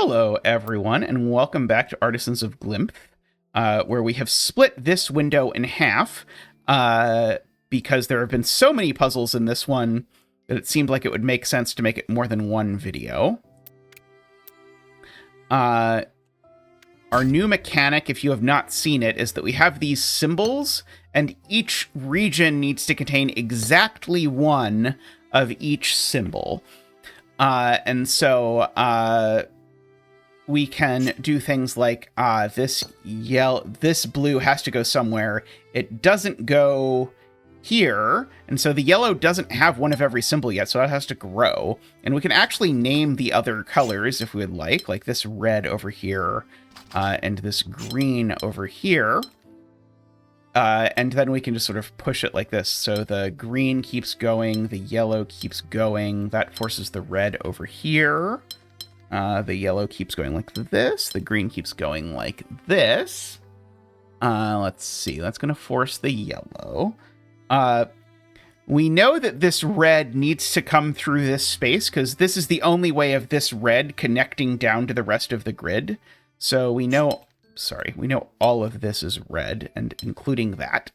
Hello, everyone, and welcome back to Artisans of Glimmith, where we have split this window in half because there have been so many puzzles in this one that it seemed like it would make sense to make it more than one video. Our new mechanic, if you have not seen it, is that we have these symbols, and each region needs to contain exactly one of each symbol. And so we can do things like this blue has to go somewhere. It doesn't go here, and so the yellow doesn't have one of every symbol yet, so it has to grow. And we can actually name the other colors if we would like this red over here, and this green over here. And then we can just sort of push it like this. So the green keeps going, the yellow keeps going. That forces the red over here. The yellow keeps going like this. The green keeps going like this. Let's see. That's going to force the yellow. We know that this red needs to come through this space because this is the only way of this red connecting down to the rest of the grid. So we know all of this is red, and including that.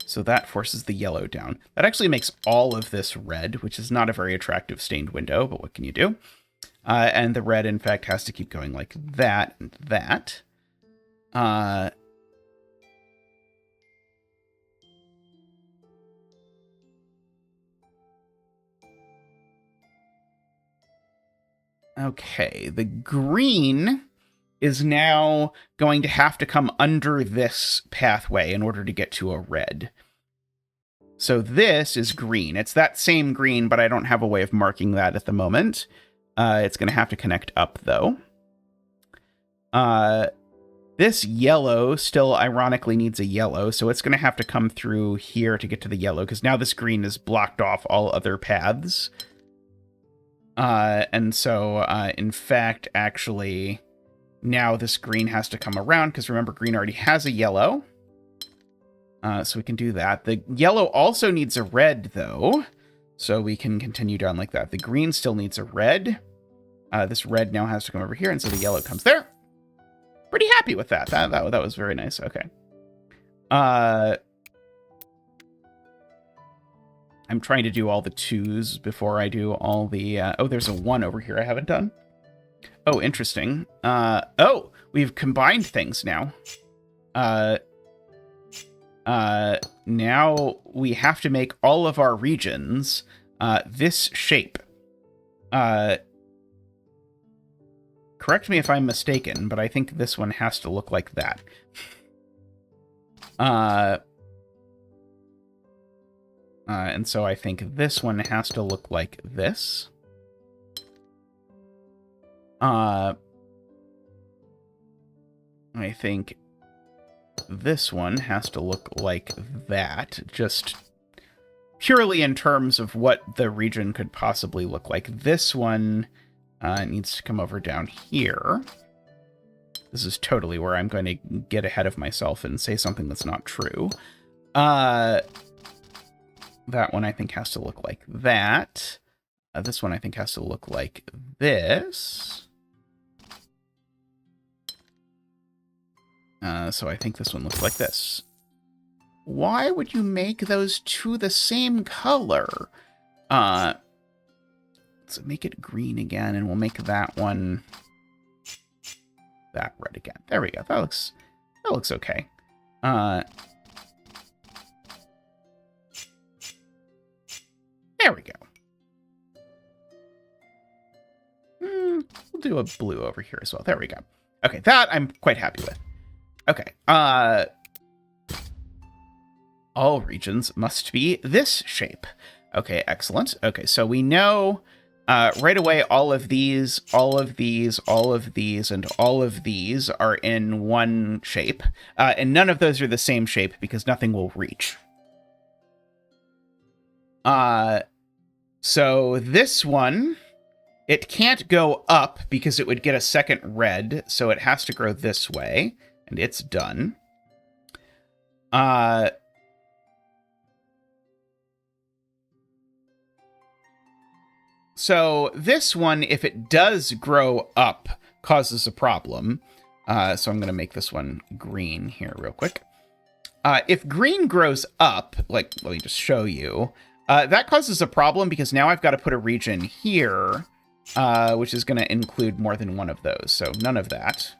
So that forces the yellow down. That actually makes all of this red, which is not a very attractive stained window, but what can you do? And the red, in fact, has to keep going like that and that. Okay, the green is now going to have to come under this pathway in order to get to a red. So this is green. It's that same green, but I don't have a way of marking that at the moment. It's going to have to connect up, though. This yellow still ironically needs a yellow, so it's going to have to come through here to get to the yellow, because now this green has blocked off all other paths. And so, in fact, actually, now this green has to come around, because remember, green already has a yellow. So we can do that. The yellow also needs a red, though, so we can continue down like that. The green still needs a red. This red now has to come over here, and so the yellow comes there. Pretty happy with that. That was very nice. Okay. I'm trying to do all the 2s before I do all the... oh, there's a 1 over here I haven't done. Oh, interesting. Oh, we've combined things now. Now we have to make all of our regions this shape. Correct me if I'm mistaken, but I think this one has to look like that. And so I think this one has to look like this. I think this one has to look like that, just purely in terms of what the region could possibly look like. This one needs to come over down here. This is totally where I'm going to get ahead of myself and say something that's not true. That one I think has to look like that. This one I think has to look like this. So I think this one looks like this. Why would you make those two the same color? Let's make it green again, and we'll make that one that red again. There we go. That looks okay. There we go. We'll do a blue over here as well. There we go. Okay, that I'm quite happy with. Okay. All regions must be this shape. Okay, excellent. Okay, so we know right away all of these, all of these, all of these, and all of these are in one shape. And none of those are the same shape because nothing will reach. So this one, it can't go up because it would get a second red, so it has to grow this way, and it's done. So this one, if it does grow up, causes a problem. So I'm going to make this one green here real quick. If green grows up, like, let me just show you, that causes a problem because now I've got to put a region here, which is going to include more than one of those. So none of that.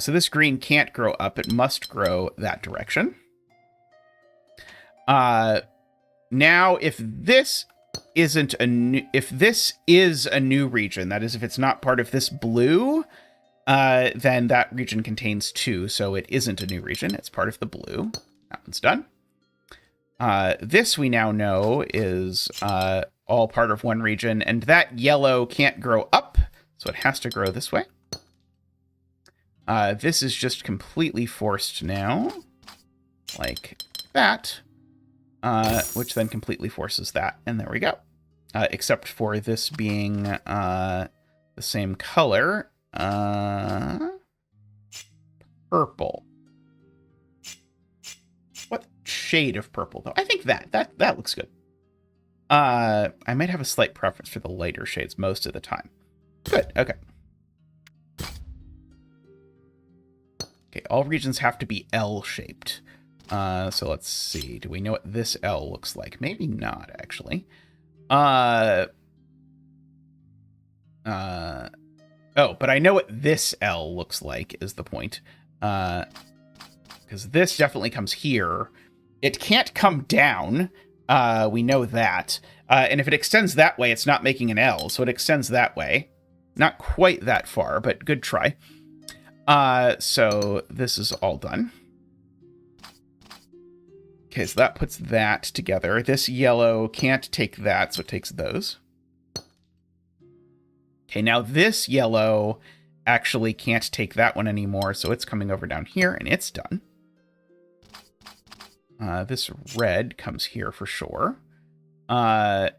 So this green can't grow up. It must grow that direction. Now, if this isn't a new, if this is a new region, that is, if it's not part of this blue, then that region contains 2, so it isn't a new region. It's part of the blue. That one's done. This we now know is all part of one region, and that yellow can't grow up, so it has to grow this way. This is just completely forced now, like that, which then completely forces that, and there we go. Except for this being the same color. Purple. What shade of purple, though? I think that looks good. I might have a slight preference for the lighter shades most of the time. Good, okay. Okay, all regions have to be L-shaped. So let's see. Do we know what this L looks like? Maybe not, actually. Oh, but I know what this L looks like, is the point. Because this definitely comes here. It can't come down. We know that. And if it extends that way, it's not making an L, so it extends that way. Not quite that far, but good try. So this is all done. Okay, so that puts that together. This yellow can't take that, so it takes those. Okay, now this yellow actually can't take that one anymore, so it's coming over down here, and it's done. This red comes here for sure. Let's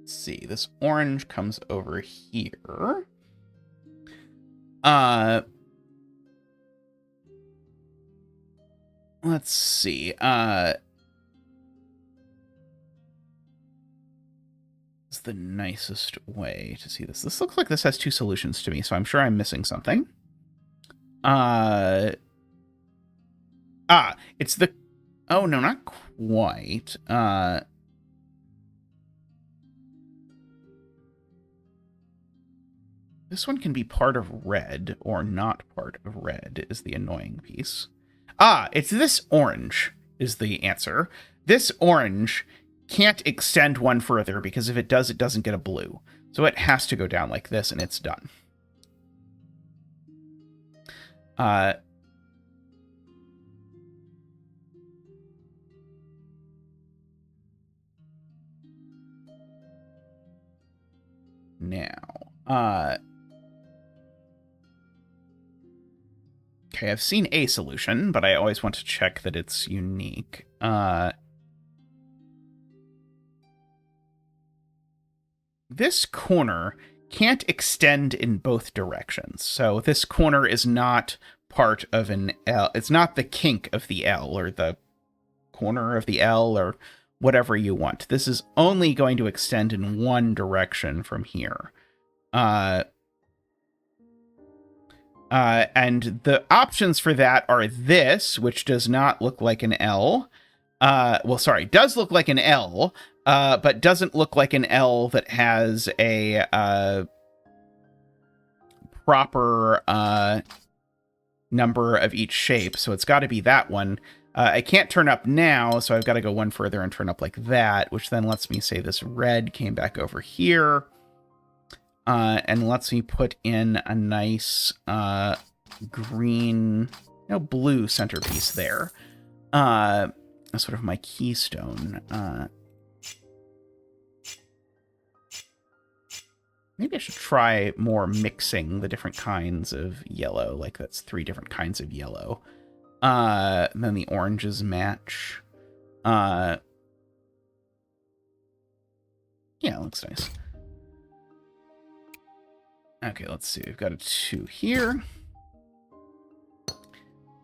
see, this orange comes over here. Let's see. It's the nicest way to see this. This looks like this has 2 solutions to me, so I'm sure I'm missing something. It's the... Oh, no, not quite. This one can be part of red or not part of red is the annoying piece. It's this orange is the answer. This orange can't extend one further because if it does, it doesn't get a blue. So it has to go down like this, and it's done. Now, okay, I've seen a solution, but I always want to check that it's unique. This corner can't extend in both directions. So this corner is not part of an L. It's not the kink of the L or the corner of the L or whatever you want. This is only going to extend in one direction from here. And the options for that are this, which does not look like an L. Well, sorry, does look like an L, but doesn't look like an L that has a proper number of each shape. So it's got to be that one. I can't turn up now, so I've got to go one further and turn up like that, which then lets me say this red came back over here. And lets me put in a nice green, blue centerpiece there. Sort of my keystone. Maybe I should try more mixing the different kinds of yellow. Like that's 3 different kinds of yellow. And then the oranges match. Yeah, it looks nice. Okay, let's see. We've got a 2 here.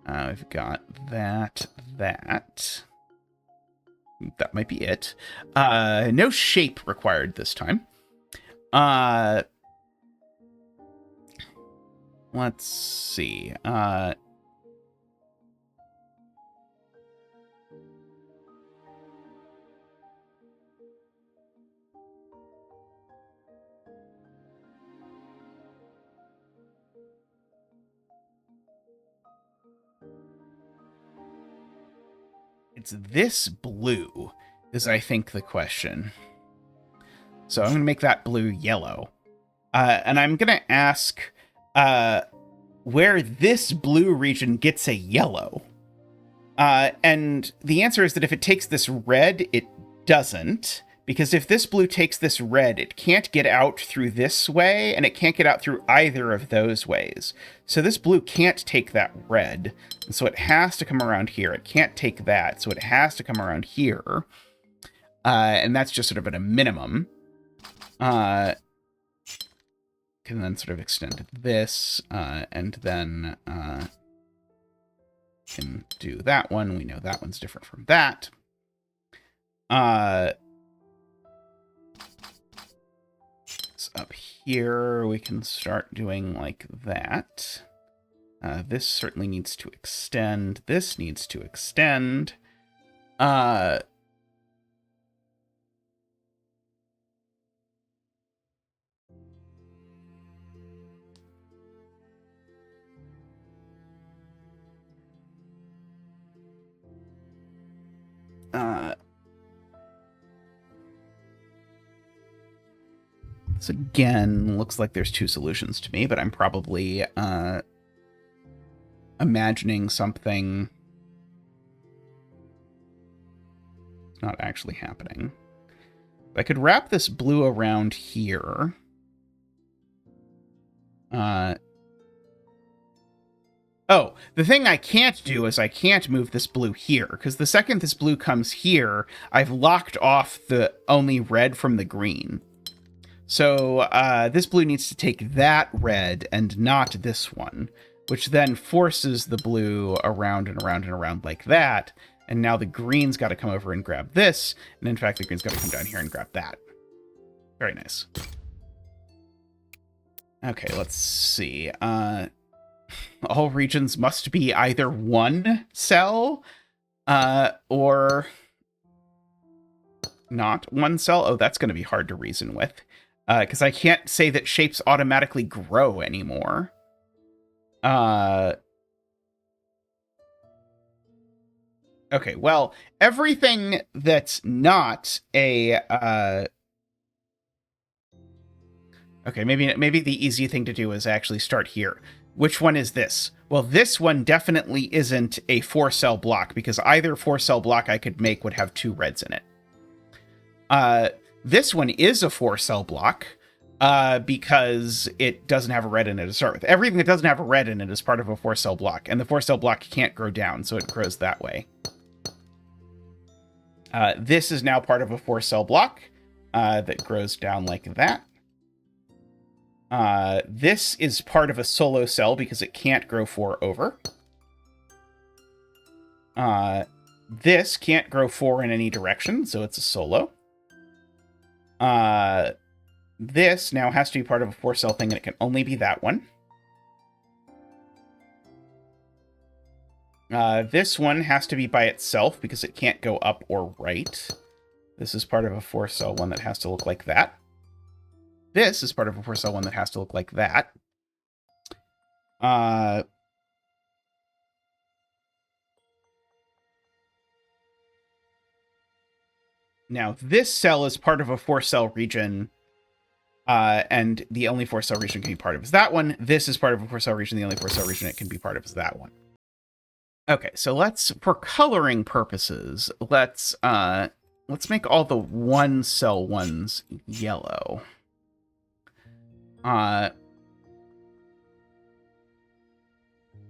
We've got that. That might be it. No shape required this time. Let's see. It's this blue is, I think, the question. So I'm going to make that blue yellow. And I'm going to ask where this blue region gets a yellow. And the answer is that if it takes this red, it doesn't. Because if this blue takes this red, it can't get out through this way, and it can't get out through either of those ways. So this blue can't take that red. And so it has to come around here. It can't take that, so it has to come around here. And that's just sort of at a minimum. Can then sort of extend this, and then can do that one. We know that one's different from that. Up here, we can start doing like that. This certainly needs to extend. This needs to extend. This again looks like there's two solutions to me, but I'm probably imagining something not actually happening. I could wrap this blue around here. Oh, the thing I can't do is I can't move this blue here, because the second this blue comes here, I've locked off the only red from the green. So this blue needs to take that red and not this one, which then forces the blue around and around and around like that. And now the green's got to come over and grab this. And in fact, the green's got to come down here and grab that. Very nice. Okay, let's see. All regions must be either one cell or not one cell. Oh, that's going to be hard to reason with. Because I can't say that shapes automatically grow anymore. Okay, well, everything that's not a... Okay, maybe the easy thing to do is actually start here. Which one is this? Well, this one definitely isn't a 4-cell block, because either 4-cell block I could make would have 2 reds in it. This one is a 4-cell block, because it doesn't have a red in it to start with. Everything that doesn't have a red in it is part of a 4-cell block, and the 4-cell block can't grow down, so it grows that way. This is now part of a 4-cell block that grows down like that. This is part of a solo cell because it can't grow 4 over. This can't grow 4 in any direction, so it's a solo. This now has to be part of a 4-cell thing, and it can only be that one. This one has to be by itself because it can't go up or right. This is part of a 4-cell one that has to look like that. This is part of a 4-cell one that has to look like that. Now, this cell is part of a 4-cell region, and the only 4-cell region can be part of is that one. This is part of a 4-cell region. The only 4-cell region it can be part of is that one. Okay, so let's, for coloring purposes, let's make all the 1-cell ones yellow. And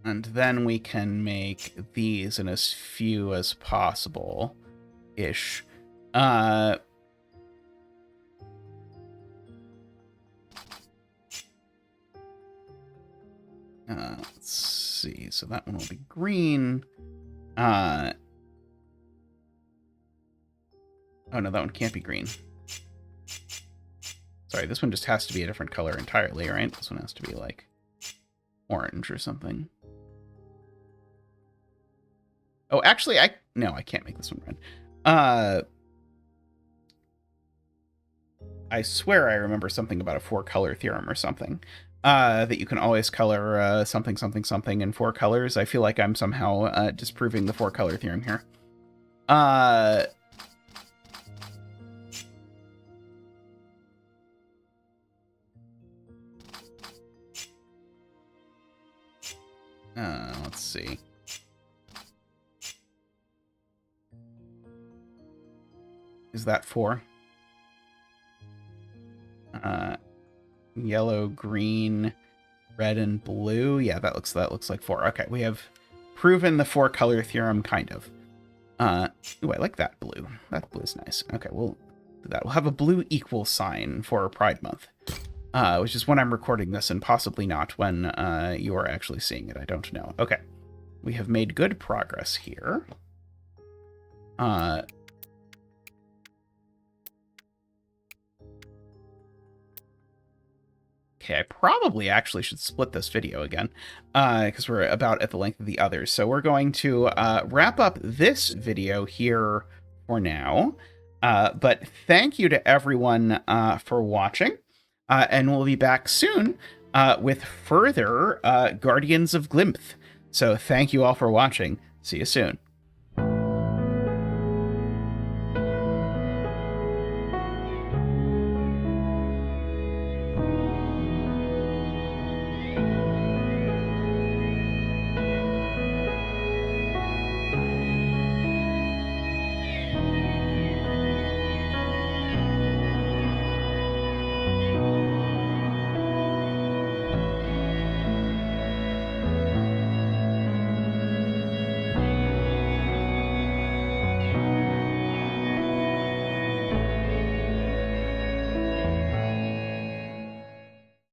then we can make these in as few as possible-ish. Let's see. So that one will be green. Oh, no, that one can't be green. Sorry, this one just has to be a different color entirely, right? This one has to be, like, orange or something. Oh, actually, no, I can't make this one red. I swear I remember something about a 4-color theorem or something. That you can always color something, something, something in 4 colors. I feel like I'm somehow disproving the 4-color theorem here. Let's see. Is that 4? Yellow, green, red, and blue. Yeah, that looks like 4. Okay, we have proven the 4-color theorem, kind of. Ooh, I like that blue. That blue is nice. Okay, we'll do that. We'll have a blue equal sign for Pride Month, which is when I'm recording this, and possibly not when you are actually seeing it. I don't know. Okay, we have made good progress here. Okay, I probably actually should split this video again, because we're about at the length of the others. So we're going to wrap up this video here for now. But thank you to everyone for watching, and we'll be back soon with further Guardians of Glimmith. So thank you all for watching. See you soon.